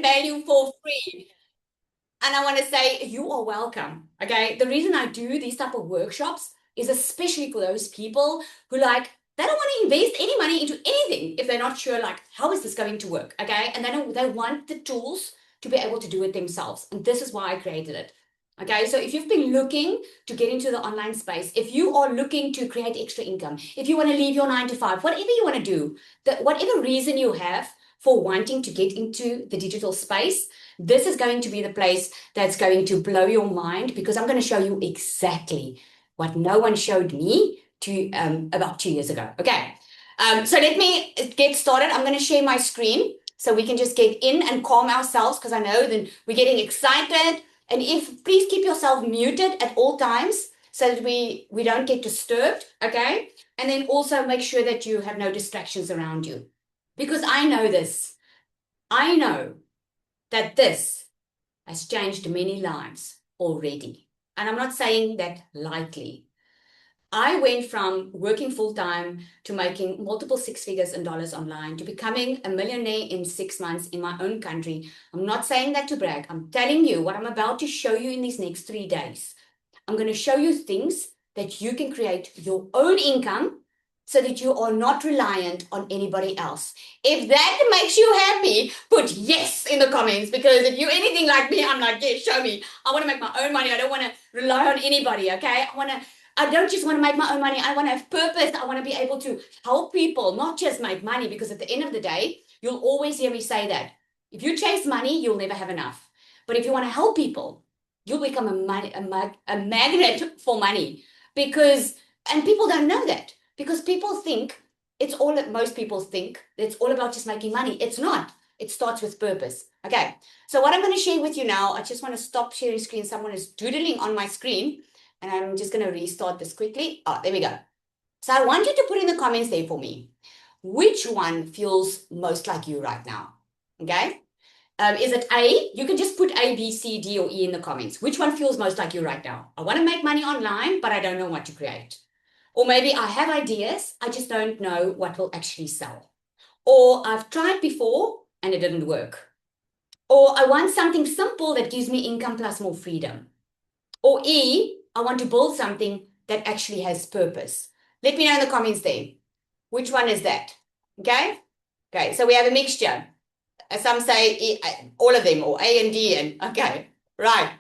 value for free. And I want to say you are welcome. Okay. The reason I do these type of workshops is especially for those people who like they don't want to invest any money into anything if they're not sure like how is this going to work. Okay. And they want the tools to be able to do it themselves. And this is why I created it. Okay, so if you've been looking to get into the online space, if you are looking to create extra income, if you want to leave your 9 to 5, whatever you want to do, whatever reason you have for wanting to get into the digital space, this is going to be the place that's going to blow your mind because I'm going to show you exactly what no one showed me about 2 years ago. Okay, so let me get started. I'm going to share my screen so we can just get in and calm ourselves because I know then we're getting excited. And please keep yourself muted at all times so that we don't get disturbed, okay? And then also make sure that you have no distractions around you. Because I know this. I know that this has changed many lives already. And I'm not saying that lightly. I went from working full-time to making multiple six figures in dollars online to becoming a millionaire in 6 months in my own country. I'm not saying that to brag. I'm telling you what I'm about to show you in these next 3 days. I'm going to show you things that you can create your own income so that you are not reliant on anybody else. If that makes you happy, put yes in the comments because if you're anything like me, I'm like, yes, show me. I want to make my own money. I don't want to rely on anybody, okay? I don't just want to make my own money. I want to have purpose. I want to be able to help people, not just make money, because at the end of the day, you'll always hear me say that. If you chase money, you'll never have enough. But if you want to help people, you'll become a magnet for money and people don't know that because people think most people think it's all about just making money. It's not. It starts with purpose. Okay. So what I'm going to share with you now, I just want to stop sharing screen. Someone is doodling on my screen. And I'm just going to restart this quickly. Oh, there we go. So I want you to put in the comments there for me. Which one feels most like you right now? Okay. Is it A? You can just put A, B, C, D, or E in the comments. Which one feels most like you right now? I want to make money online, but I don't know what to create. Or maybe I have ideas. I just don't know what will actually sell. Or I've tried before and it didn't work. Or I want something simple that gives me income plus more freedom. Or E, I want to build something that actually has purpose. Let me know in the comments there. Which one is that? Okay? Okay, so we have a mixture. Some say E, all of them, or A and D, and okay, right.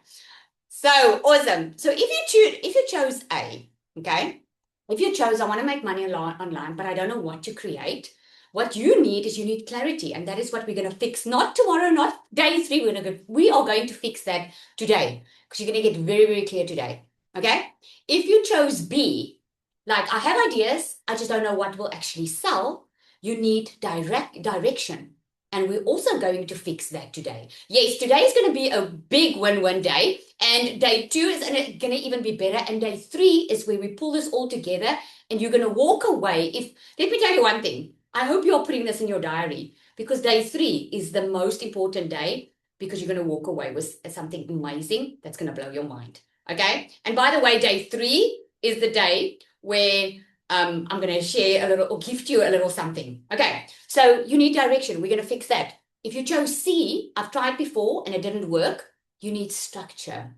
So awesome. So if you chose A, okay, if you chose I want to make money online, but I don't know what to create, what you need is you need clarity, and that is what we're going to fix. Not tomorrow, not day 3. We are going to fix that today because you're going to get very, very clear today. Okay. If you chose B, like I have ideas, I just don't know what will actually sell. You need direction. And we're also going to fix that today. Yes, today is going to be a big win-win day. And day 2 is going to even be better. And day 3 is where we pull this all together. And you're going to walk away. Let me tell you one thing. I hope you're putting this in your diary. Because day 3 is the most important day. Because you're going to walk away with something amazing that's going to blow your mind. Okay? And by the way, day 3 is the day where I'm going to share a little or gift you a little something. Okay, so you need direction. We're going to fix that. If you chose C, I've tried before and it didn't work. You need structure.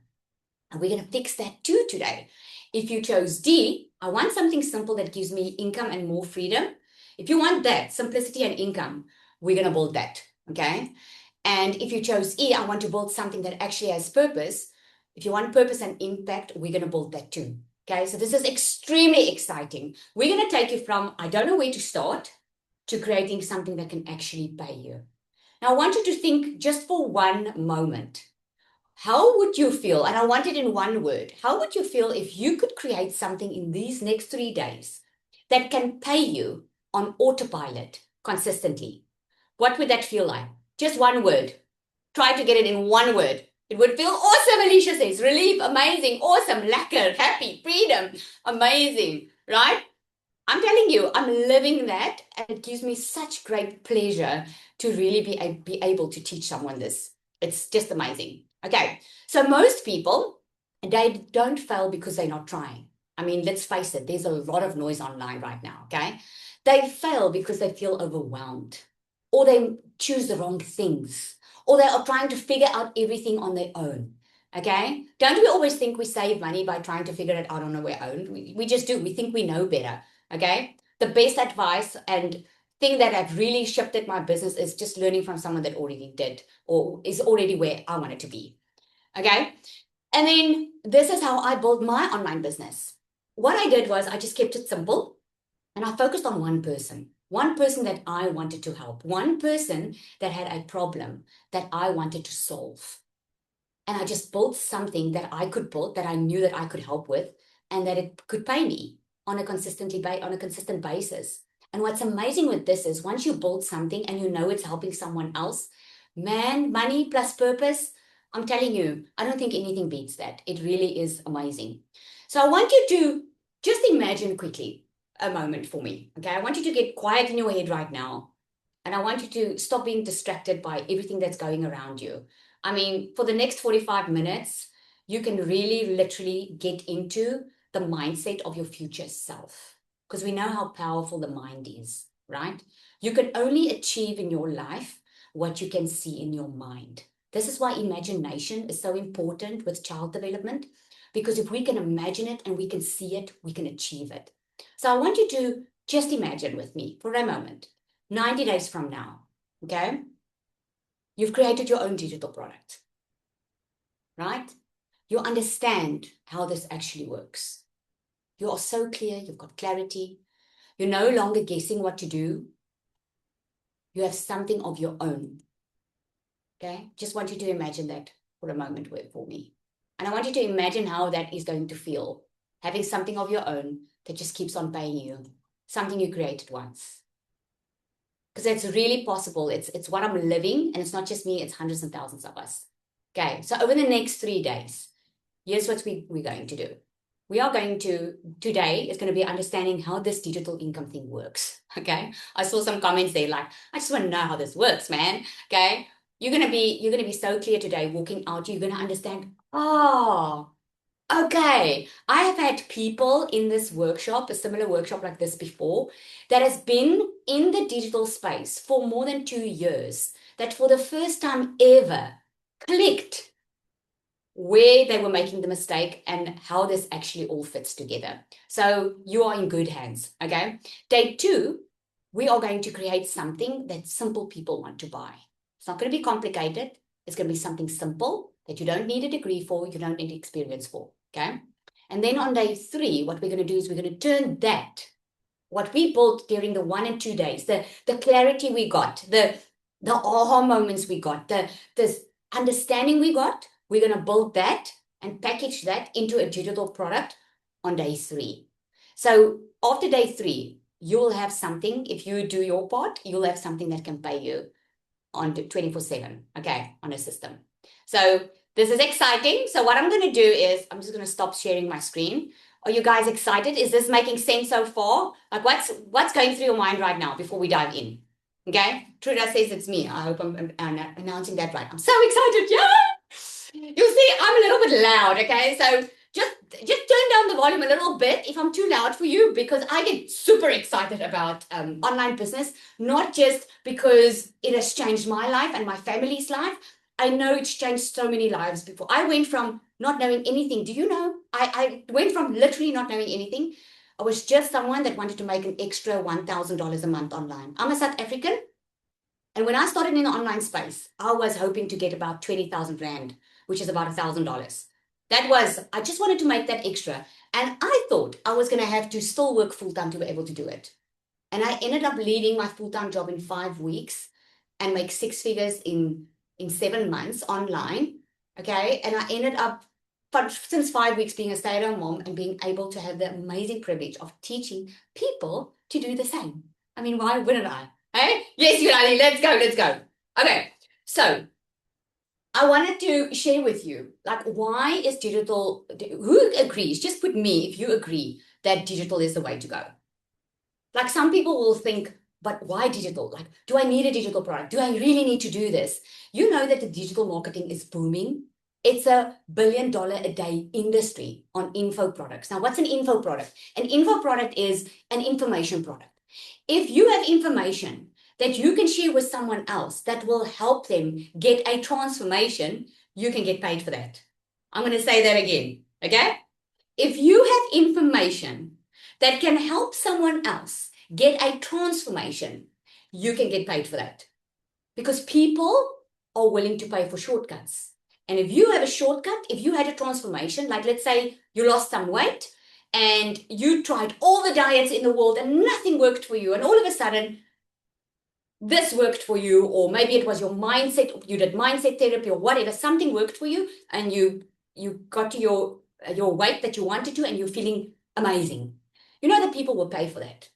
And we're going to fix that too today. If you chose D, I want something simple that gives me income and more freedom. If you want that, simplicity and income, we're going to build that. Okay. And if you chose E, I want to build something that actually has purpose. If you want purpose and impact, we're going to build that too. Okay, so this is extremely exciting. We're going to take you from, I don't know where to start, to creating something that can actually pay you. Now, I want you to think just for one moment. How would you feel, and I want it in one word, how would you feel if you could create something in these next 3 days that can pay you on autopilot consistently? What would that feel like? Just one word. Try to get it in one word. It would feel awesome, Alicia says. Relief, amazing, awesome, lekker, happy, freedom, amazing, right? I'm telling you, I'm living that, and it gives me such great pleasure to really be able to teach someone this. It's just amazing. Okay, so most people, they don't fail because they're not trying. I mean, let's face it, there's a lot of noise online right now, okay? They fail because they feel overwhelmed, or they choose the wrong things, or they are trying to figure out everything on their own. Okay? Don't we always think we save money by trying to figure it out on our own? We just do. We think we know better. Okay? The best advice and thing that I've really shifted my business is just learning from someone that already did or is already where I want it to be. Okay? And then this is how I built my online business. What I did was I just kept it simple and I focused on one person that I wanted to help, one person that had a problem that I wanted to solve. And I just built something that I could build, that I knew that I could help with, and that it could pay me on a consistent basis. And what's amazing with this is once you build something and you know it's helping someone else, man, money plus purpose, I'm telling you, I don't think anything beats that. It really is amazing. So I want you to just imagine quickly a moment for me. Okay, I want you to get quiet in your head right now. And I want you to stop being distracted by everything that's going around you. I mean, for the next 45 minutes, you can really literally get into the mindset of your future self, because we know how powerful the mind is, right? You can only achieve in your life what you can see in your mind. This is why imagination is so important with child development, because if we can imagine it and we can see it, we can achieve it. So I want you to just imagine with me for a moment, 90 days from now, okay? You've created your own digital product, right? You understand how this actually works. You are so clear, you've got clarity. You're no longer guessing what to do. You have something of your own, okay? Just want you to imagine that for a moment for me. And I want you to imagine how that is going to feel, having something of your own that just keeps on paying you, something you created once. Because it's really possible. It's what I'm living, and it's not just me, it's hundreds and thousands of us. Okay, so over the next 3 days, here's what we're going to do. We are going to, today is going to be understanding how this digital income thing works. Okay, I saw some comments there like, I just want to know how this works, man. Okay, you're going to be so clear today walking out. You're going to understand, oh, okay, I have had people in this workshop, a similar workshop like this before, that has been in the digital space for more than 2 years, that for the first time ever clicked where they were making the mistake and how this actually all fits together. So you are in good hands, okay? Day 2, we are going to create something that simple people want to buy. It's not going to be complicated. It's going to be something simple that you don't need a degree for, you don't need experience for, okay? And then on day 3, what we're going to do is we're going to turn that, what we built during the 1 and 2 days, the clarity we got, the aha moments we got, the understanding we got, we're going to build that and package that into a digital product on day 3. So after day 3, you will have something, if you do your part, you'll have something that can pay you on 24/7, okay, on a system. So this is exciting. So what I'm going to do is I'm just going to stop sharing my screen. Are you guys excited? Is this making sense so far? Like what's going through your mind right now before we dive in? Okay, Truda says it's me. I hope I'm announcing that right. I'm so excited. Yeah. You'll see I'm a little bit loud, okay? So just turn down the volume a little bit if I'm too loud for you, because I get super excited about online business, not just because it has changed my life and my family's life. I know it's changed so many lives before. I went from not knowing anything. Do you know? I went from literally not knowing anything. I was just someone that wanted to make an extra $1,000 a month online. I'm a South African. And when I started in the online space, I was hoping to get about 20,000 Rand, which is about $1,000. I just wanted to make that extra. And I thought I was going to have to still work full-time to be able to do it. And I ended up leaving my full-time job in 5 weeks and make 6 figures in 7 months online. Okay. And I ended up, since 5 weeks, being a stay-at-home mom and being able to have the amazing privilege of teaching people to do the same. I mean, why wouldn't I? Hey? Yes, Yulali, let's go. Okay. So I wanted to share with you, like, why is digital, who agrees? Just put me if you agree that digital is the way to go. Like, some people will think, but why digital? Like, do I need a digital product? Do I really need to do this? You know that the digital marketing is booming. It's a $1 billion a day industry on info products. Now, what's an info product? An info product is an information product. If you have information that you can share with someone else that will help them get a transformation, you can get paid for that. I'm going to say that again, okay? If you have information that can help someone else get a transformation, you can get paid for that. Because people are willing to pay for shortcuts. And if you have a shortcut, if you had a transformation, like let's say you lost some weight and you tried all the diets in the world and nothing worked for you, and all of a sudden this worked for you, or maybe it was your mindset, you did mindset therapy or whatever, something worked for you and you got to your weight that you wanted to and you're feeling amazing. You know that people will pay for that.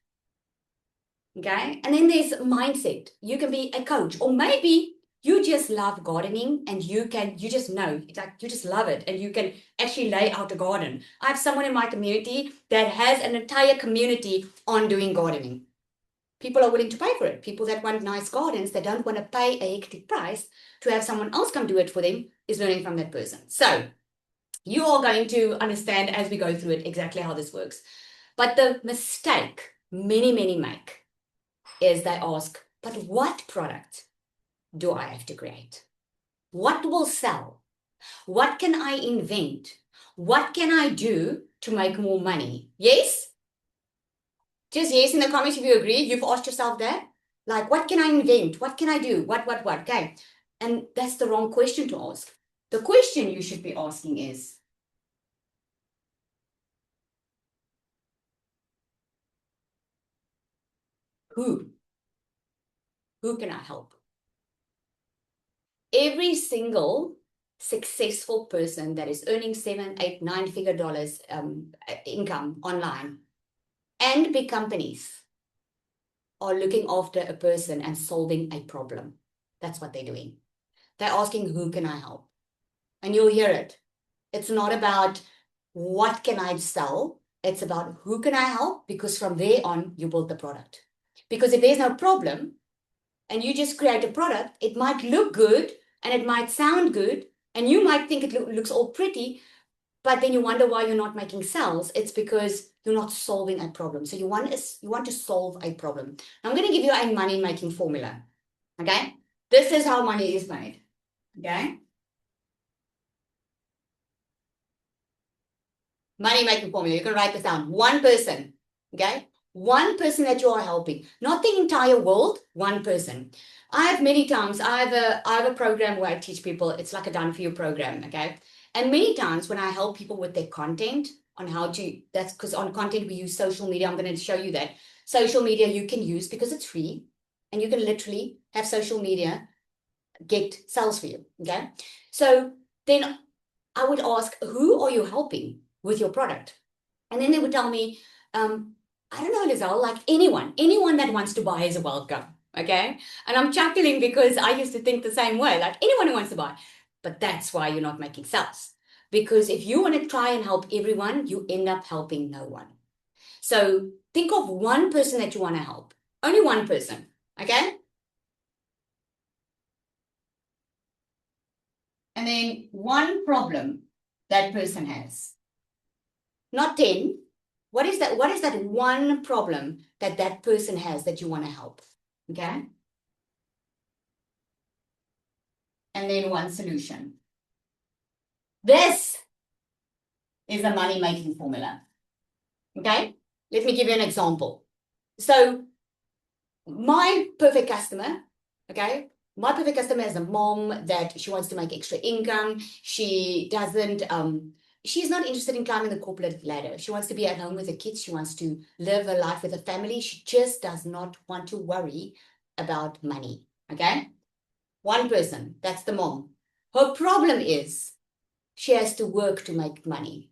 Okay. And then there's mindset. You can be a coach, or maybe you just love gardening and you just know, it's like you just love it and you can actually lay out a garden. I have someone in my community that has an entire community on doing gardening. People are willing to pay for it. People that want nice gardens, that don't want to pay a hectic price to have someone else come do it for them, is learning from that person. So you are going to understand as we go through it exactly how this works. But the mistake many make is they ask, but what product do I have to create? What will sell? What can I invent? What can I do to make more money? Yes? Just yes in the comments if you agree. You've asked yourself that. Like, what can I invent? What can I do? What? Okay. And that's the wrong question to ask. The question you should be asking is, who? Who can I help? Every single successful person that is earning 7, 8, 9-figure dollars income online and big companies are looking after a person and solving a problem. That's what they're doing. They're asking, who can I help? And you'll hear it. It's not about what can I sell. It's about who can I help? Because from there on, you build the product. Because if there's no problem and you just create a product, it might look good and it might sound good and you might think it looks all pretty, but then you wonder why you're not making sales. It's because you're not solving a problem. So you want to solve a problem. I'm going to give you a money-making formula. Okay? This is how money is made. Okay? Money-making formula. You can write this down. One person. Okay? One person that you are helping. Not the entire world. One person. I have many times, I have a program where I teach people, it's like a done-for-you program. Okay? And many times when I help people with their content on how to, that's because on content we use social media. I'm going to show you that. Social media you can use because it's free and you can literally have social media get sales for you. Okay. So then I would ask, who are you helping with your product? And then they would tell me, I don't know, Lizelle, like anyone that wants to buy is welcome. Okay. And I'm chuckling because I used to think the same way, like anyone who wants to buy. But that's why you're not making sales. Because if you want to try and help everyone, you end up helping no one. So think of one person that you want to help. Only one person. Okay? And then one problem that person has. Not 10. What is that one problem that that person has that you want to help? Okay? And then one solution. This is a money-making formula. Okay? Let me give you an example. So my perfect customer, okay? My perfect customer is a mom that she wants to make extra income. She doesn't, she's not interested in climbing the corporate ladder. She wants to be at home with her kids. She wants to live her life with her family. She just does not want to worry about money, okay? One person, that's the mom. Her problem is she has to work to make money.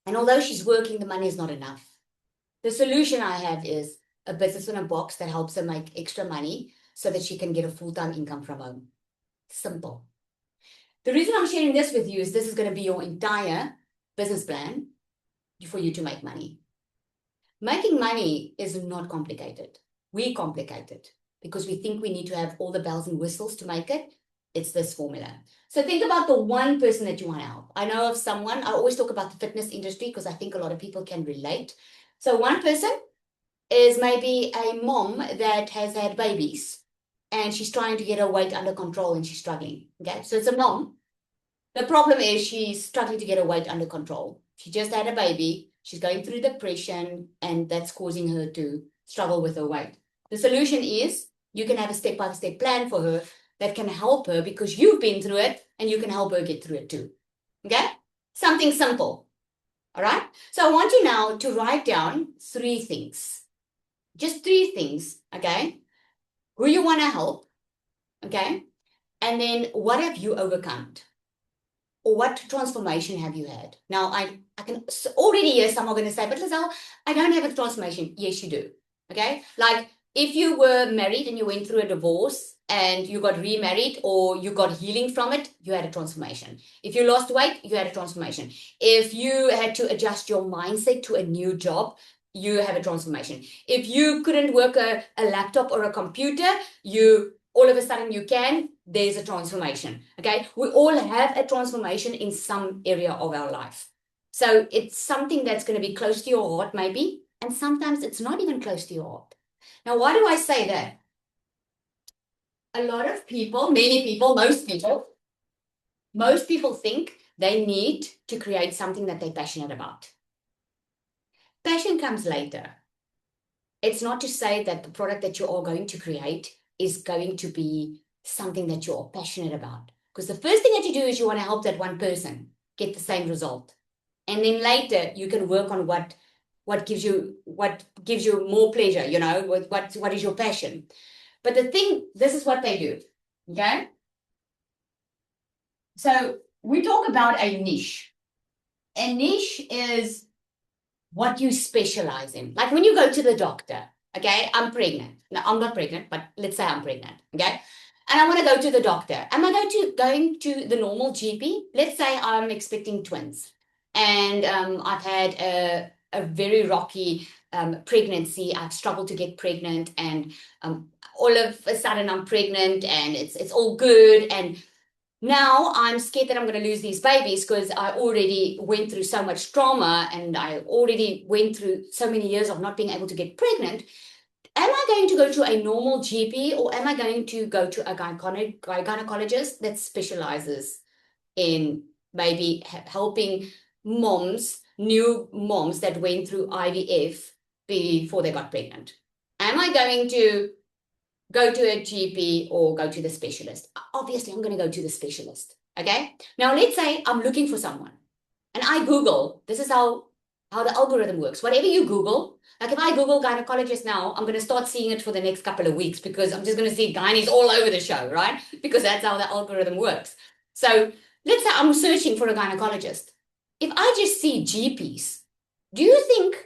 And although she's working, the money is not enough. The solution I have is a business in a box that helps her make extra money so that she can get a full-time income from home. Simple. The reason I'm sharing this with you is this is going to be your entire business plan for you to make money. Making money is not complicated. We complicate it because we think we need to have all the bells and whistles to make it. It's this formula. So think about the one person that you want to help. I know of someone, I always talk about the fitness industry because I think a lot of people can relate. So one person, is maybe a mom that has had babies and she's trying to get her weight under control and she's struggling. Okay, so it's a mom. The problem is she's struggling to get her weight under control. She just had a baby, she's going through depression, and that's causing her to struggle with her weight. The solution is you can have a step-by-step plan for her that can help her because you've been through it and you can help her get through it too. Okay? Something simple. All right? So I want you now to write down 3 things. Just 3 things, okay? Who you want to help, okay? And then what have you overcome? Or what transformation have you had? Now, I can already hear some are going to say, but Lizelle, I don't have a transformation. Yes, you do. Okay? Like if you were married and you went through a divorce and you got remarried or you got healing from it, you had a transformation. If you lost weight, you had a transformation. If you had to adjust your mindset to a new job, you have a transformation. If you couldn't work a laptop or a computer, you all of a sudden you can, there's a transformation. Okay, we all have a transformation in some area of our life. So it's something that's going to be close to your heart maybe, and sometimes it's not even close to your heart. Now, why do I say that? A lot of people, many people, most people think they need to create something that they're passionate about. Passion comes later. It's not to say that the product that you are going to create is going to be something that you're passionate about. Because the first thing that you do is you want to help that one person get the same result. And then later you can work on what gives you more pleasure, you know, what is your passion. But the thing, this is what they do. Okay? So we talk about a niche. A niche is what you specialize in. Like when you go to the doctor, okay, I'm pregnant. No, I'm not pregnant, but let's say I'm pregnant, okay? And I want to go to the doctor. Am I going to the normal GP? Let's say I'm expecting twins and I've had a very rocky pregnancy. I've struggled to get pregnant and all of a sudden I'm pregnant and it's all good. And now I'm scared that I'm going to lose these babies because I already went through so much trauma and I already went through so many years of not being able to get pregnant. Am I going to go to a normal GP or am I going to go to a gynecologist that specializes in maybe helping moms, new moms that went through IVF before they got pregnant? Am I going to go to a GP or go to the specialist? Obviously, I'm going to go to the specialist. Okay. Now, let's say I'm looking for someone and I Google, this is how the algorithm works. Whatever you Google, like if I Google gynecologist now, I'm going to start seeing it for the next couple of weeks because I'm just going to see gynaes all over the show, right? Because that's how the algorithm works. So let's say I'm searching for a gynecologist. If I just see GPs, do you think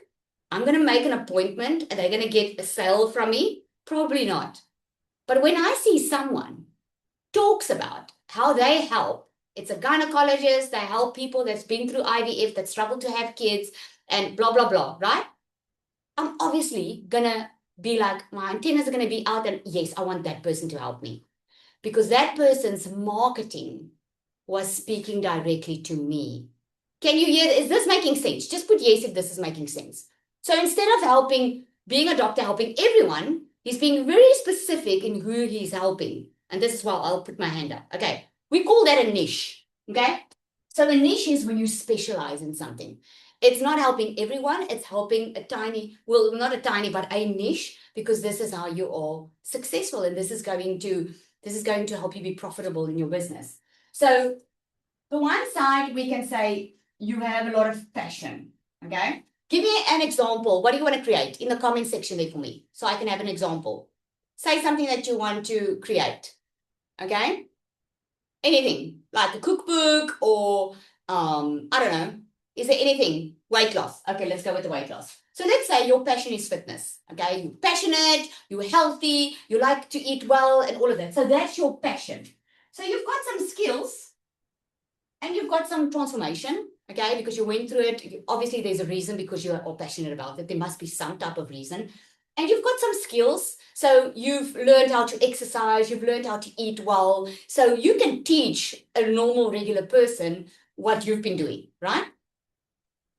I'm going to make an appointment and they're going to get a sale from me? Probably not. But when I see someone talks about how they help, it's a gynecologist, they help people that's been through IVF, that struggle to have kids, and blah, blah, blah, right? I'm obviously going to be like, my antennas are going to be out and yes, I want that person to help me. Because that person's marketing was speaking directly to me. Can you hear? Is this making sense? Just put yes if this is making sense. So instead of being a doctor, helping everyone, he's being very specific in who he's helping. And this is why I'll put my hand up. Okay. We call that a niche. Okay. So a niche is when you specialize in something. It's not helping everyone. It's helping a tiny, well, not a tiny, but a niche, because this is how you are successful. And this is going to help you be profitable in your business. So the one side, we can say you have a lot of passion. Okay. Give me an example. What do you want to create in the comment section there for me so I can have an example? Say something that you want to create. Okay? Anything like a cookbook or, I don't know. Is there anything? Weight loss. Okay, let's go with the weight loss. So let's say your passion is fitness. Okay? You're passionate, you're healthy, you like to eat well and all of that. So that's your passion. So you've got some skills and you've got some transformation. Okay, because you went through it. Obviously, there's a reason because you are passionate about it. There must be some type of reason. And you've got some skills. So you've learned how to exercise. You've learned how to eat well. So you can teach a normal, regular person what you've been doing, right?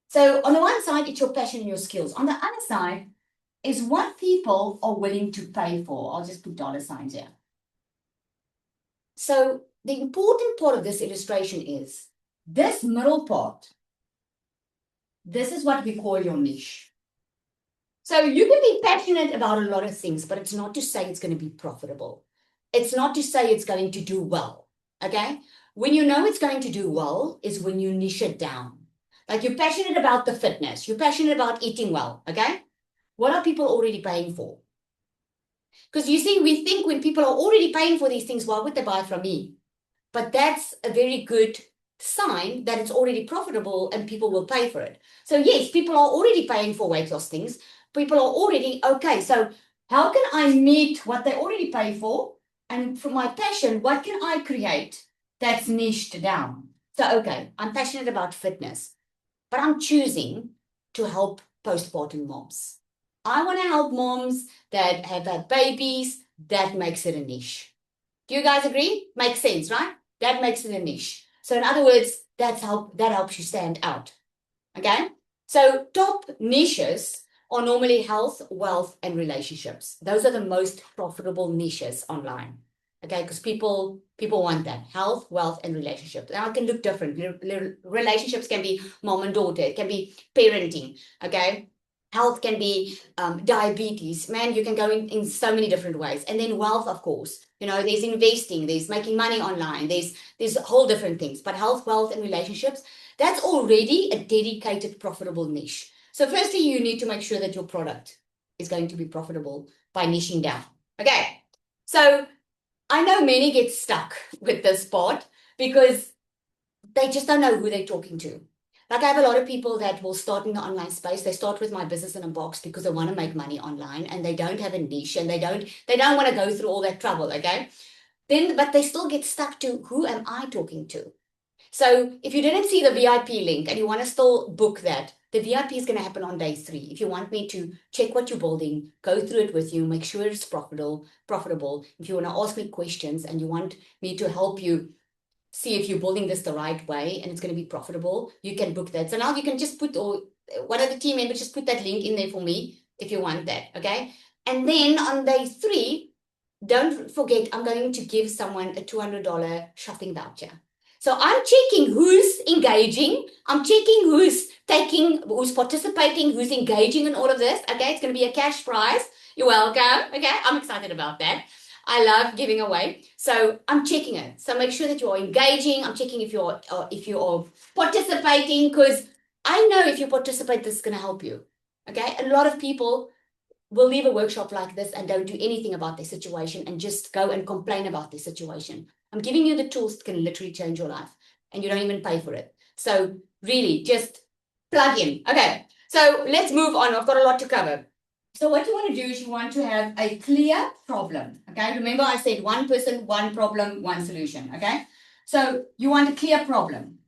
So on the one side, it's your passion and your skills. On the other side, is what people are willing to pay for. I'll just put dollar signs here. So the important part of this illustration is this middle part. This is what we call your niche. So you can be passionate about a lot of things, but it's not to say it's going to be profitable. It's not to say it's going to do well. Okay? When you know it's going to do well is when you niche it down. Like you're passionate about the fitness, you're passionate about eating well. Okay? What are people already paying for? Because you see, we think when people are already paying for these things, why would they buy from me? But that's a very good sign that it's already profitable and people will pay for it. So yes, people are already paying for weight loss things. People are already, okay, so how can I meet what they already pay for? And from my passion, what can I create that's niched down? So, okay, I'm passionate about fitness, but I'm choosing to help postpartum moms. I want to help moms that have had babies. That makes it a niche. Do you guys agree? Makes sense, right? That makes it a niche. So in other words, that helps you stand out. Okay? So top niches are normally health, wealth, and relationships. Those are the most profitable niches online. Okay, because people want that. Health, wealth, and relationships. Now it can look different. Relationships can be mom and daughter, it can be parenting. Okay. Health can be diabetes. Man, you can go in so many different ways. And then wealth, of course. You know, there's investing, there's making money online, there's whole different things. But health, wealth, and relationships, that's already a dedicated, profitable niche. So firstly, you need to make sure that your product is going to be profitable by niching down. Okay. So I know many get stuck with this part because they just don't know who they're talking to. Like I have a lot of people that will start in the online space. They start with my business in a box because they want to make money online and they don't have a niche and they don't want to go through all that trouble, okay? But they still get stuck to who am I talking to? So if you didn't see the VIP link and you want to still book that, the VIP is going to happen on day 3. If you want me to check what you're building, go through it with you, make sure it's profitable. If you want to ask me questions and you want me to help you see if you're building this the right way and it's going to be profitable, you can book that. So now you can just put, or one of the team members just put that link in there for me if you want that, okay? And then on day 3, don't forget, I'm going to give someone a $200 shopping voucher. So I'm checking who's engaging. I'm checking who's participating, who's engaging in all of this. Okay, it's going to be a cash prize. You're welcome. Okay, I'm excited about that. I love giving away. So I'm checking it. So make sure that you're engaging. I'm checking if you're participating, because I know if you participate, this is going to help you. Okay, a lot of people will leave a workshop like this and don't do anything about their situation and just go and complain about their situation. I'm giving you the tools that can literally change your life and you don't even pay for it. So really just plug in. Okay, so let's move on. I've got a lot to cover. So what you want to do is you want to have a clear problem. Okay, remember I said one person, one problem, one solution. Okay, so you want a clear problem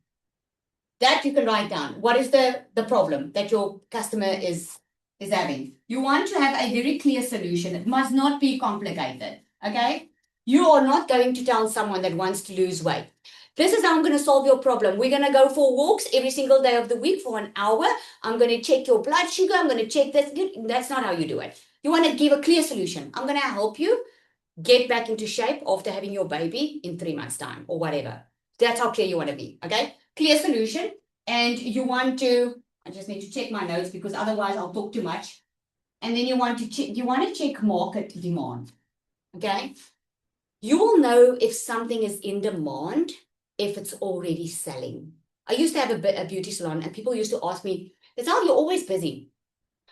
that you can write down. What is the problem that your customer is having? You want to have a very clear solution. It must not be complicated. Okay, you are not going to tell someone that wants to lose weight, this is how I'm going to solve your problem. We're going to go for walks every single day of the week for an hour. I'm going to check your blood sugar. I'm going to check this. That's not how you do it. You want to give a clear solution. I'm going to help you get back into shape after having your baby in 3 months' time or whatever. That's how clear you want to be. Okay? Clear solution. And you want to, I just need to check my notes because otherwise I'll talk too much. And then you want to check market demand. Okay? You will know if something is in demand if it's already selling. I used to have a beauty salon and people used to ask me, Lizel, you're always busy.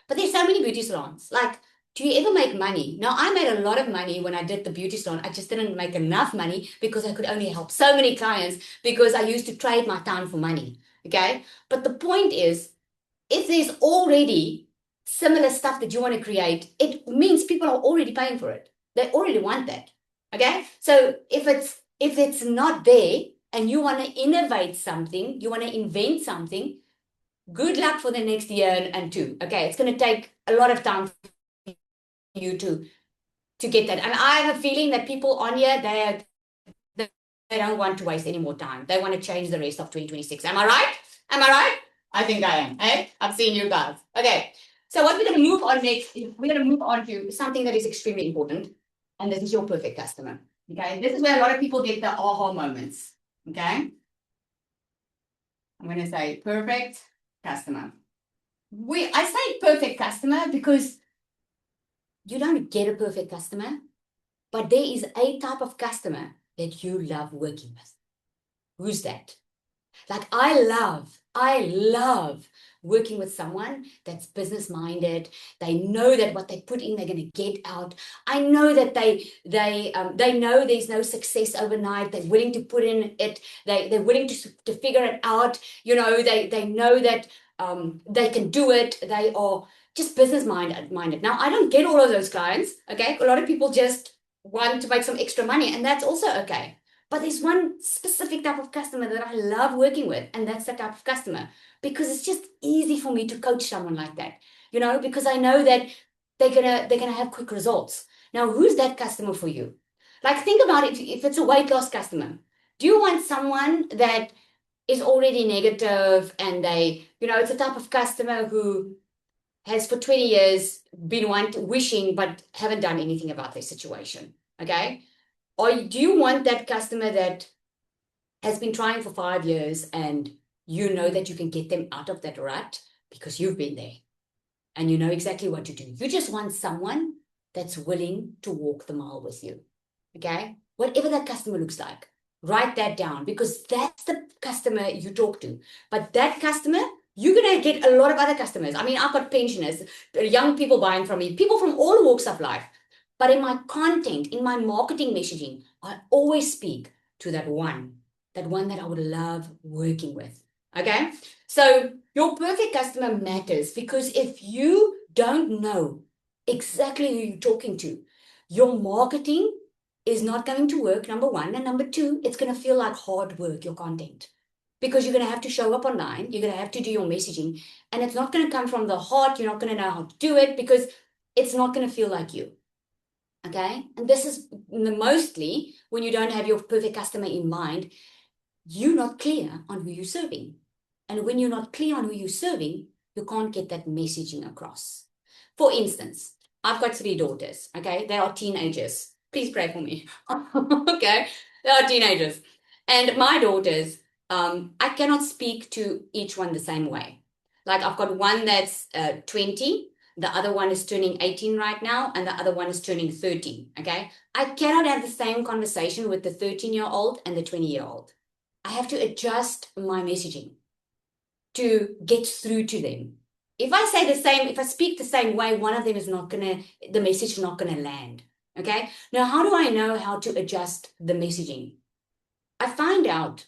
But there's so many beauty salons. Like, do you ever make money? Now, I made a lot of money when I did the beauty salon. I just didn't make enough money because I could only help so many clients because I used to trade my time for money. Okay? But the point is, if there's already similar stuff that you want to create, it means people are already paying for it. They already want that. Okay? So if it's not there, and you want to innovate something, you want to invent something, good luck for the next year and 2. Okay, it's going to take a lot of time for you to get that. And I have a feeling that people on here, they don't want to waste any more time. They want to change the rest of 2026. Am I right? Am I right? I think I am. Hey, I've seen you guys. Okay, So what we're going to move on next, we're going to move on to something that is extremely important. And this is your perfect customer. Okay. This is where a lot of people get the aha moments. Okay. I'm going to say perfect customer. I say perfect customer because you don't get a perfect customer, but there is a type of customer that you love working with. Who's that? Like I love working with someone that's business minded. They know that what they put in, they're going to get out. I know that they know there's no success overnight. They're willing to put in it. They're willing to figure it out. You know, they know that they can do it. They are just business minded. Now, I don't get all of those clients. Okay, a lot of people just want to make some extra money, and that's also okay. But there's one specific type of customer that I love working with, and that's the type of customer because it's just easy for me to coach someone like that, you know, because I know that they're gonna have quick results. Now, who's that customer for you? Like, think about it. If it's a weight loss customer, do you want someone that is already negative and it's a type of customer who has for 20 years been wishing but haven't done anything about their situation? Okay. Or do you want that customer that has been trying for 5 years and you know that you can get them out of that rut because you've been there and you know exactly what to do? You just want someone that's willing to walk the mile with you. Okay? Whatever that customer looks like, write that down because that's the customer you talk to. But that customer, you're going to get a lot of other customers. I mean, I've got pensioners, young people buying from me, people from all walks of life. But in my content, in my marketing messaging, I always speak to that one that I would love working with. Okay. So your perfect customer matters because if you don't know exactly who you're talking to, your marketing is not going to work, number one. And number two, it's going to feel like hard work, your content, because you're going to have to show up online. You're going to have to do your messaging and it's not going to come from the heart. You're not going to know how to do it because it's not going to feel like you. Okay. And this is mostly when you don't have your perfect customer in mind, you're not clear on who you're serving. And when you're not clear on who you're serving, you can't get that messaging across. For instance, I've got 3 daughters. Okay. They are teenagers. Please pray for me. Okay. They are teenagers. And my daughters, I cannot speak to each one the same way. Like I've got one that's 20. The other one is turning 18 right now, and the other one is turning 13. Okay. I cannot have the same conversation with the 13-year-old and the 20-year-old. I have to adjust my messaging to get through to them. If I speak the same way, one of them the message is not gonna land. Okay. Now, how do I know how to adjust the messaging? I find out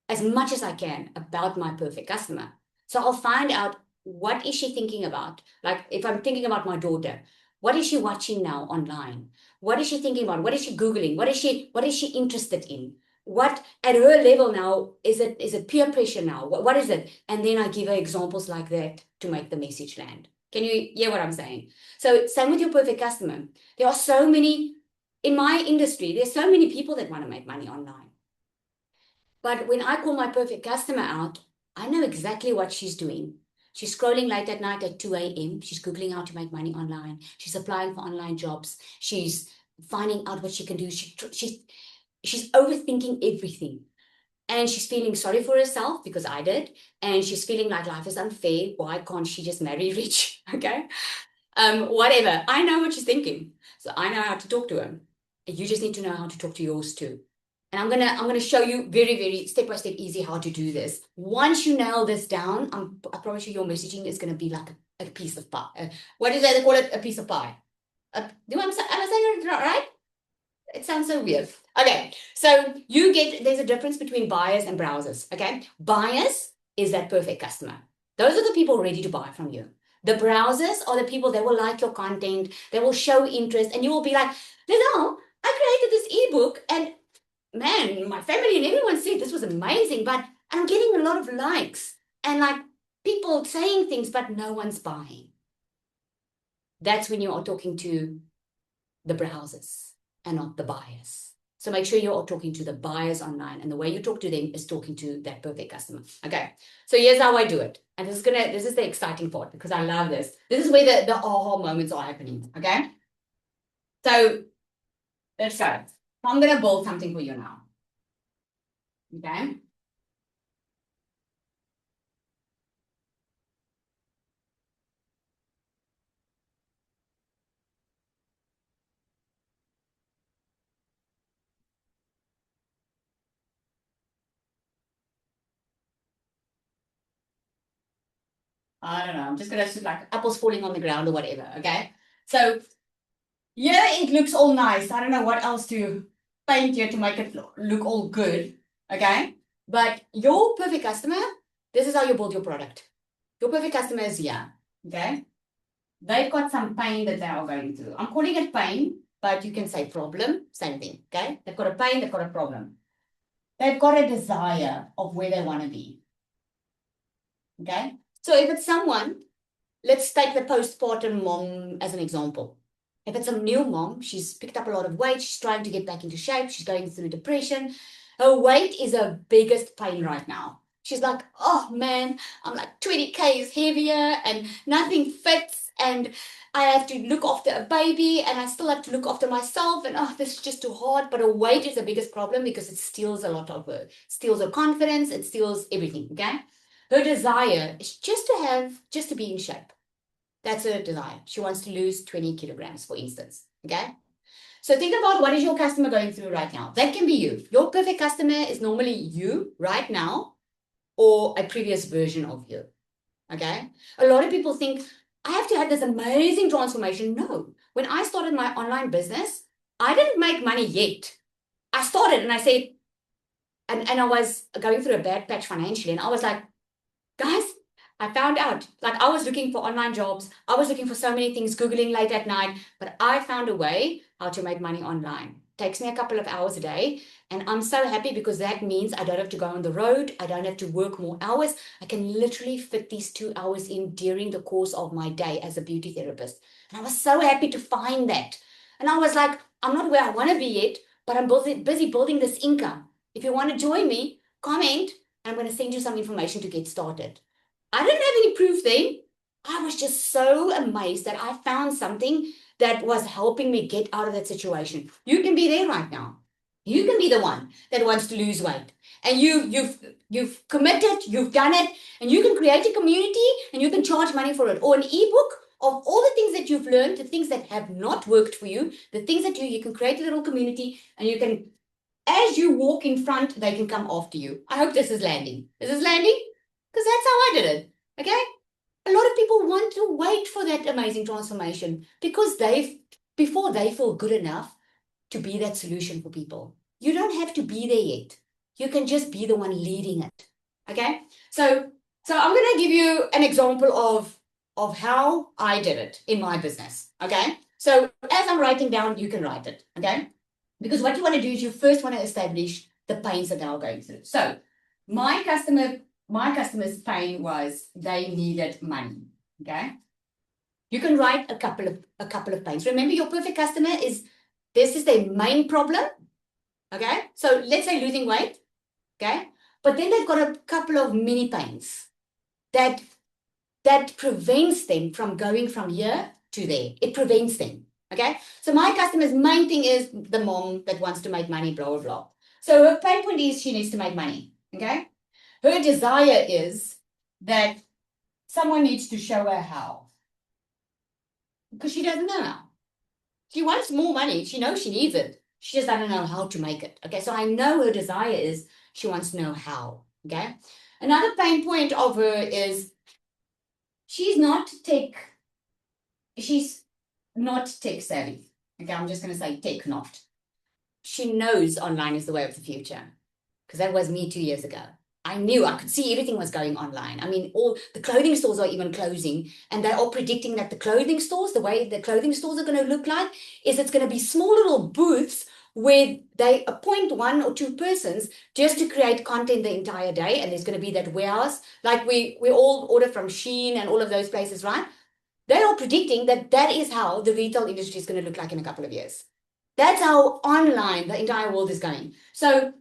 as much as I can about my perfect customer. So I'll find out what is she thinking about? Like if I'm thinking about my daughter, what is she watching now online? What is she thinking about? What is she Googling? What is she interested in? What at her level now, is it peer pressure now? What is it? And then I give her examples like that to make the message land. Can you hear what I'm saying? So same with your perfect customer. There are so many, in my industry, there's so many people that want to make money online. But when I call my perfect customer out, I know exactly what she's doing. She's scrolling late at night at 2 a.m. She's Googling how to make money online. She's applying for online jobs. She's finding out what she can do. She's overthinking everything. And she's feeling sorry for herself because I did. And she's feeling like life is unfair. Why can't she just marry rich? Okay. Whatever. I know what she's thinking. So I know how to talk to her. You just need to know how to talk to yours too. And I'm gonna show you very, very step by step easy how to do this. Once you nail this down, I promise you your messaging is gonna be like a piece of pie. What do they call it? A piece of pie. Am I saying it right? It sounds so weird. Okay, so there's a difference between buyers and browsers. Okay, buyers is that perfect customer. Those are the people ready to buy from you. The browsers are the people that will like your content, they will show interest, and you will be like, Lizelle, I created this ebook and man, my family and everyone said this was amazing, but I'm getting a lot of likes and like people saying things, but no one's buying. That's when you are talking to the browsers and not the buyers. So make sure you're talking to the buyers online, and the way you talk to them is talking to that perfect customer. Okay. So here's how I do it. And this is the exciting part because I love this. This is where the aha moments are happening. Okay. So let's go. I'm going to build something for you now. Okay. I don't know. I'm just going to like apples falling on the ground or whatever. Okay. So yeah, it looks all nice. I don't know what else to paint here to make it look all good. Okay. But your perfect customer, this is how you build your product. Your perfect customer is here. Okay. They've got some pain that they are going through. I'm calling it pain, but you can say problem, same thing. Okay. They've got a pain, they've got a problem. They've got a desire of where they want to be. Okay. So if it's someone, let's take the postpartum mom as an example. If it's a new mom, she's picked up a lot of weight, she's trying to get back into shape, she's going through depression. Her weight is her biggest pain right now. She's like, oh man, I'm like 20 k's heavier and nothing fits, and I have to look after a baby and I still have to look after myself, and oh, this is just too hard. But her weight is the biggest problem because it steals a lot of her, steals her confidence, it steals everything, okay? Her desire is just to be in shape. That's her desire. She wants to lose 20 kilograms, for instance. Okay. So think about what is your customer going through right now. That can be you. Your perfect customer is normally you right now or a previous version of you. Okay. A lot of people think, I have to have this amazing transformation. No. When I started my online business, I didn't make money yet. I started and I said, and I was going through a bad patch financially. And I was like, guys, I found out, like I was looking for online jobs. I was looking for so many things, Googling late at night, but I found a way how to make money online. Takes me a couple of hours a day. And I'm so happy because that means I don't have to go on the road. I don't have to work more hours. I can literally fit these 2 hours in during the course of my day as a beauty therapist. And I was so happy to find that. And I was like, I'm not where I want to be yet, but I'm busy building this income. If you want to join me, comment. I'm going to send you some information to get started. I didn't have any proof then. I was just so amazed that I found something that was helping me get out of that situation. You can be there right now. You can be the one that wants to lose weight. And you've committed, you've done it, and you can create a community and you can charge money for it. Or an ebook of all the things that you've learned, the things that have not worked for you, the things that you can create a little community, and you can, as you walk in front, they can come after you. I hope this is landing. Is this landing? Because that's how I did it. Okay. A lot of people want to wait for that amazing transformation because before they feel good enough to be that solution for people. You don't have to be there yet. You can just be the one leading it. Okay. So I'm going to give you an example of how I did it in my business. Okay. So as I'm writing down, you can write it. Okay. Because what you want to do is you first want to establish the pains that they are going through. So my customer's pain was they needed money. Okay. You can write a couple of pains. Remember, your perfect customer this is their main problem. Okay. So let's say losing weight. Okay. But then they've got a couple of mini pains that prevents them from going from here to there. It prevents them. Okay. So my customer's main thing is the mom that wants to make money, blah, blah, blah. So her pain point is she needs to make money. Okay. Her desire is that someone needs to show her how. Because she doesn't know how. She wants more money. She knows she needs it. She just doesn't know how to make it. Okay. So I know her desire is she wants to know how. Okay. Another pain point of her is she's not tech savvy. Okay, I'm just going to say tech not. She knows online is the way of the future because that was me 2 years ago. I knew I could see everything was going online. I mean, all the clothing stores are even closing, and they're all predicting that the way the clothing stores are going to look like is it's going to be small little booths where they appoint 1 or 2 persons just to create content the entire day. And there's going to be that warehouse, like we all order from Shein and all of those places, right? They are predicting that is how the retail industry is going to look like in a couple of years. That's how online the entire world is going. So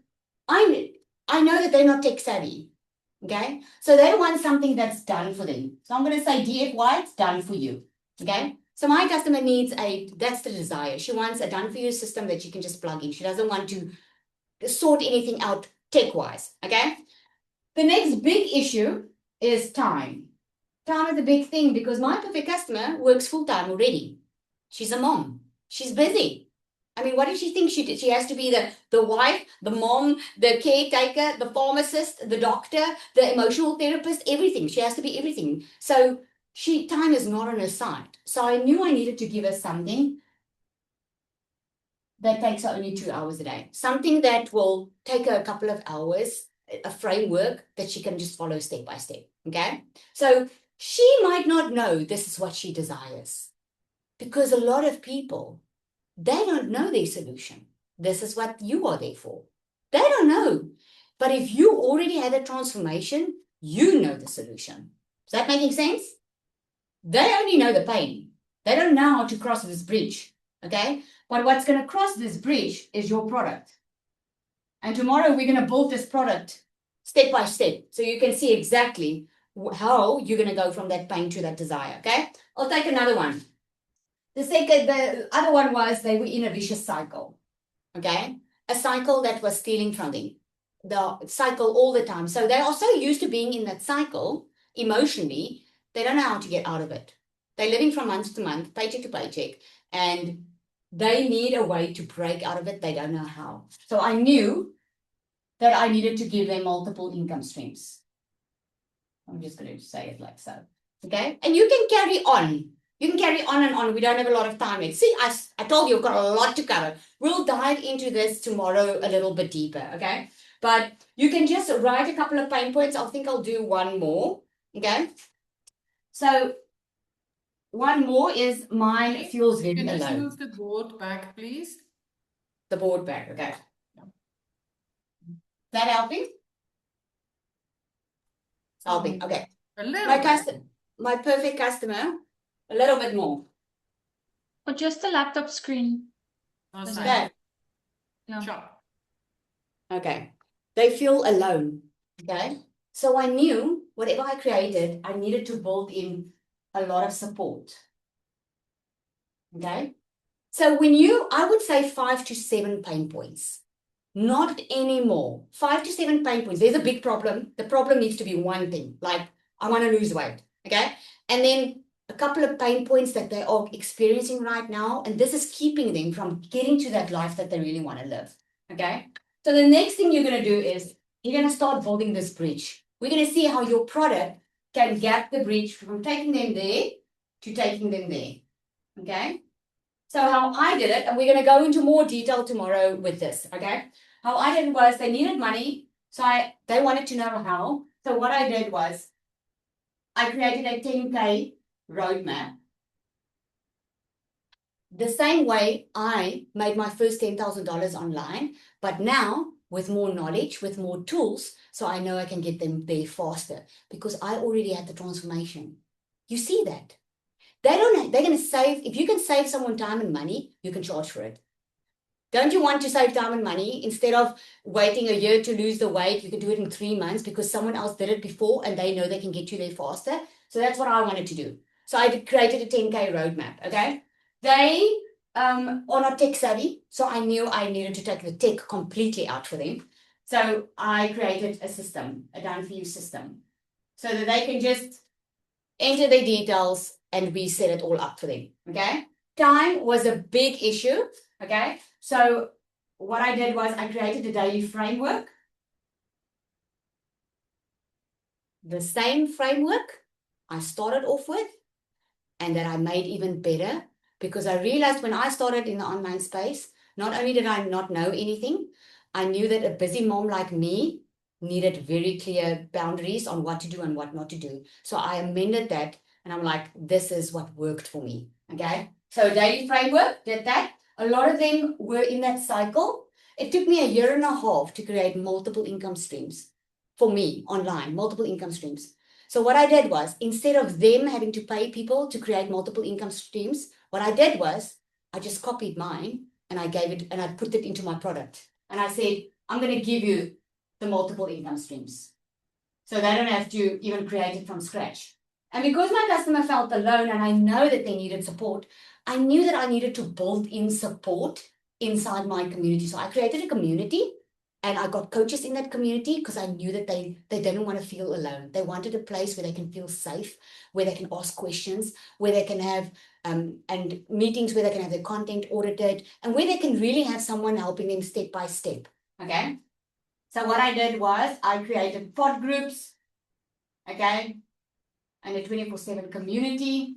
I know that they're not tech savvy. Okay. So they want something that's done for them. So I'm going to say DFY, it's done for you. Okay. So my customer needs that's the desire. She wants a done for you system that you can just plug in. She doesn't want to sort anything out tech wise. Okay. The next big issue is time. Time is a big thing because my perfect customer works full time already. She's a mom. She's busy. I mean, what does she think she did? She has to be the wife, the mom, the caretaker, the pharmacist, the doctor, the emotional therapist, everything. She has to be everything. So time is not on her side. So I knew I needed to give her something that takes her only 2 hours a day. Something that will take her a couple of hours, a framework that she can just follow step by step. Okay. So she might not know this is what she desires because a lot of people, they don't know their solution. This is what you are there for. They don't know. But if you already had a transformation, you know the solution. Is that making sense? They only know the pain. They don't know how to cross this bridge. Okay? But what's going to cross this bridge is your product. And tomorrow we're going to build this product step by step. So you can see exactly how you're going to go from that pain to that desire. Okay? I'll take another one. The other one was they were in a vicious cycle. Okay? A cycle that was stealing from them. The cycle all the time. So they are so used to being in that cycle emotionally, they don't know how to get out of it. They're living from month to month, paycheck to paycheck, and they need a way to break out of it. They don't know how. So I knew that I needed to give them multiple income streams. I'm just going to say it like so. Okay? And you can carry on. You can carry on and on. We don't have a lot of time yet. See, I told you, I've got a lot to cover. We'll dive into this tomorrow a little bit deeper, okay? But you can just write a couple of pain points. I think I'll do one more, okay? So one more is mine feels very alone. Can you move the board back, please? The board back, okay. Is that helping? Helping, okay. My perfect customer, a little bit more. Or just the laptop screen. Okay. Yeah. Sure. Okay. They feel alone. Okay. So I knew whatever I created, I needed to build in a lot of support. Okay. So I would say 5 to 7 pain points, not anymore. 5 to 7 pain points. There's a big problem. The problem needs to be one thing, like I want to lose weight. Okay. And then a couple of pain points that they are experiencing right now. And this is keeping them from getting to that life that they really want to live. Okay. So the next thing you're going to do is you're going to start building this bridge. We're going to see how your product can gap the bridge from taking them there to taking them there. Okay. So how I did it, and we're going to go into more detail tomorrow with this. Okay. How I did it was they needed money. So they wanted to know how. So what I did was I created a 10K roadmap. The same way I made my first $10,000 online, but now with more knowledge, with more tools, so I know I can get them there faster because I already had the transformation. You see that? They're going to save, if you can save someone time and money, you can charge for it. Don't you want to save time and money? Instead of waiting a year to lose the weight, you can do it in 3 months because someone else did it before and they know they can get you there faster. So that's what I wanted to do. So I created a 10K roadmap, okay? They are not tech savvy, so I knew I needed to take the tech completely out for them. So I created a system, a done-for-you system, so that they can just enter their details and we set it all up for them, okay? Time was a big issue, okay? So what I did was I created a daily framework. The same framework I started off with and that I made even better because I realized when I started in the online space, not only did I not know anything, I knew that a busy mom like me needed very clear boundaries on what to do and what not to do. So I amended that and I'm like, this is what worked for me, okay? So daily framework, did that. A lot of them were in that cycle. It took me 1.5 years to create multiple income streams for me online, multiple income streams. So what I did was, instead of them having to pay people to create multiple income streams, what I did was I just copied mine and I gave it and I put it into my product. And I said, I'm going to give you the multiple income streams. So they don't have to even create it from scratch. And because my customer felt alone and I know that they needed support, I knew that I needed to build in support inside my community. So I created a community and I got coaches in that community because I knew that they didn't want to feel alone. They wanted a place where they can feel safe, where they can ask questions, where they can have and meetings where they can have their content audited and where they can really have someone helping them step by step. Okay. So what I did was I created pod groups, okay, and a 24/7 community.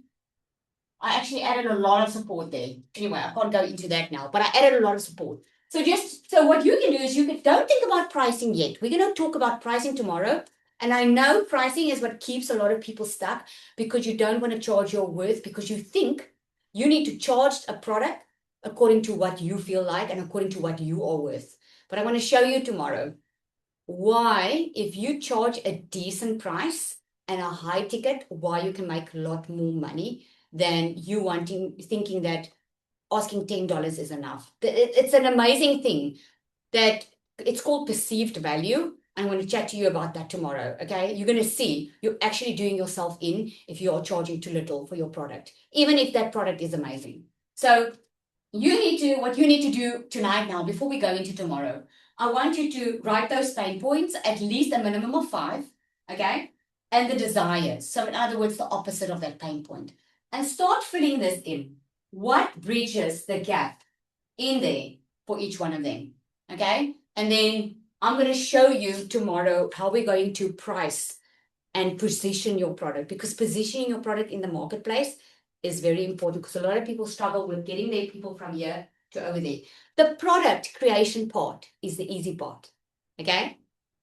I actually added a lot of support there. Anyway, I can't go into that now, but I added a lot of support. So what you can do is don't think about pricing yet. We're going to talk about pricing tomorrow. And I know pricing is what keeps a lot of people stuck because you don't want to charge your worth because you think you need to charge a product according to what you feel like and according to what you are worth. But I want to show you tomorrow why, if you charge a decent price and a high ticket, why you can make a lot more money than you thinking that asking $10 is enough. It's an amazing thing that it's called perceived value. I'm going to chat to you about that tomorrow. Okay. You're going to see you're actually doing yourself in if you are charging too little for your product, even if that product is amazing. So what you need to do tonight now, before we go into tomorrow, I want you to write those pain points, at least a minimum of 5. Okay. And the desires. So in other words, the opposite of that pain point, and start filling this in. What bridges the gap in there for each one of them? Okay. And then I'm going to show you tomorrow how we're going to price and position your product, because positioning your product in the marketplace is very important because a lot of people struggle with getting their people from here to over there. The product creation part is the easy part. Okay.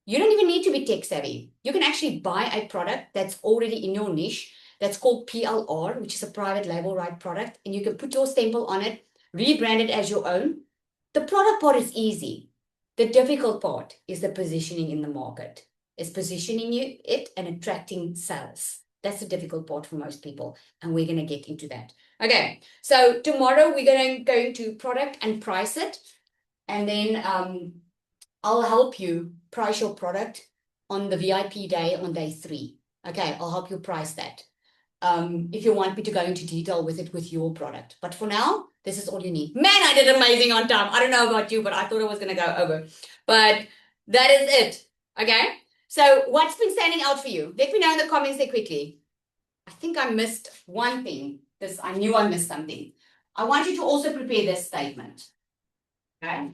You don't even need to be tech savvy. You can actually buy a product that's already in your niche. That's called PLR, which is a private label right product. And you can put your stamp on it, rebrand it as your own. The product part is easy. The difficult part is the positioning in the market. It's positioning it and attracting sales. That's the difficult part for most people. And we're going to get into that. Okay. So tomorrow we're going to go into product and price it. And then I'll help you price your product on the VIP day on day 3. Okay. I'll help you price that. If you want me to go into detail with it with your product. But for now, this is all you need. Man, I did amazing on time. I don't know about you, but I thought I was going to go over. But that is it. Okay. So what's been standing out for you? Let me know in the comments there quickly. I think I missed one thing. I knew I missed something. I want you to also prepare this statement. Okay.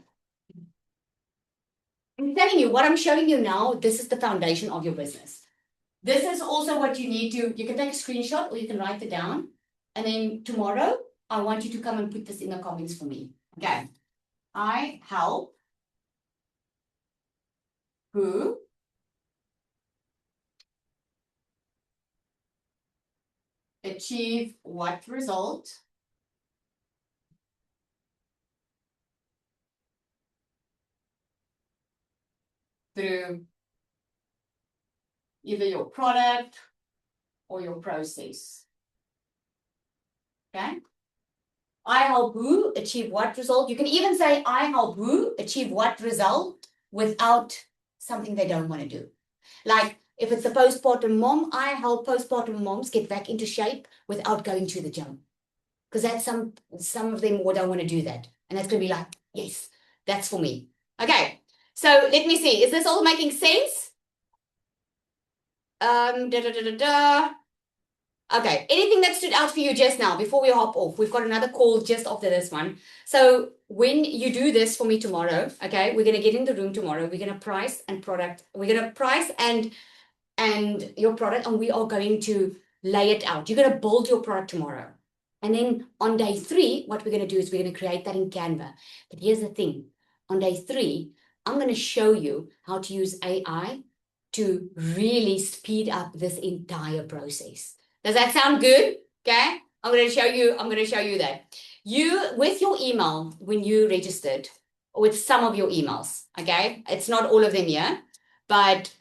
I'm telling you, what I'm showing you now, this is the foundation of your business. This is also what you need to, you can take a screenshot or you can write it down. And then tomorrow, I want you to come and put this in the comments for me. Okay. I help who achieve what result through either your product or your process. Okay. I help who achieve what result. You can even say I help who achieve what result without something they don't want to do. Like if it's a postpartum mom, I help postpartum moms get back into shape without going to the gym. Because that's some of them don't want to do that. And that's going to be like, yes, that's for me. Okay. So let me see. Is this all making sense? Okay, anything that stood out for you just now before we hop off? We've got another call just after this one. So when you do this for me tomorrow, okay, we're going to get in the room tomorrow. We're going to price and product. We're going to price and your product, and we are going to lay it out. You're going to build your product tomorrow. And then on day 3, what we're going to do is we're going to create that in Canva. But here's the thing. On day 3, I'm going to show you how to use AI to really speed up this entire process. Does that sound good? Okay. I'm going to show you that. With your email, when you registered, with some of your emails, okay, it's not all of them here, but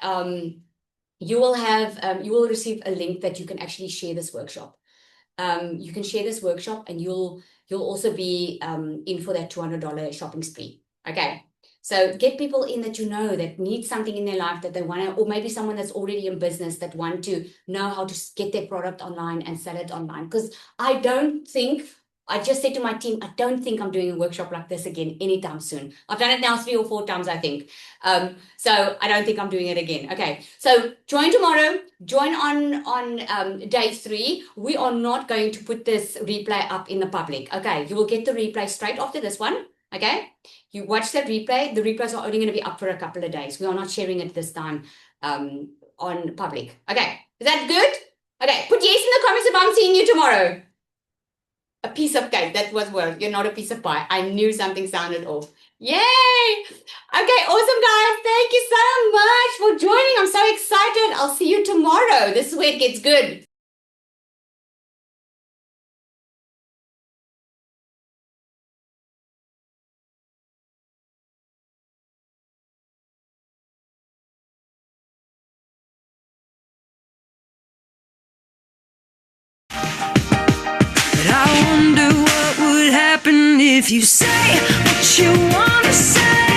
you will receive a link that you can actually share this workshop. you can share this workshop and you'll also be in for that $200 shopping spree. Okay. So get people in that you know that need something in their life that they want to, or maybe someone that's already in business that want to know how to get their product online and sell it online. Because I just said to my team, I don't think I'm doing a workshop like this again anytime soon. I've done it now 3 or 4 times, I think. So I don't think I'm doing it again. Okay. So join tomorrow. Join on day 3. We are not going to put this replay up in the public. Okay. You will get the replay straight after this one. Okay. You watch that replay. The replays are only going to be up for a couple of days. We are not sharing it this time on public. Okay. Is that good? Okay. Put yes in the comments if I'm seeing you tomorrow. A piece of cake. That was worse. You're not a piece of pie. I knew something sounded off. Yay! Okay, awesome, guys. Thank you so much for joining. I'm so excited. I'll see you tomorrow. This is where it gets good. But I wonder what would happen if you say what you want to say.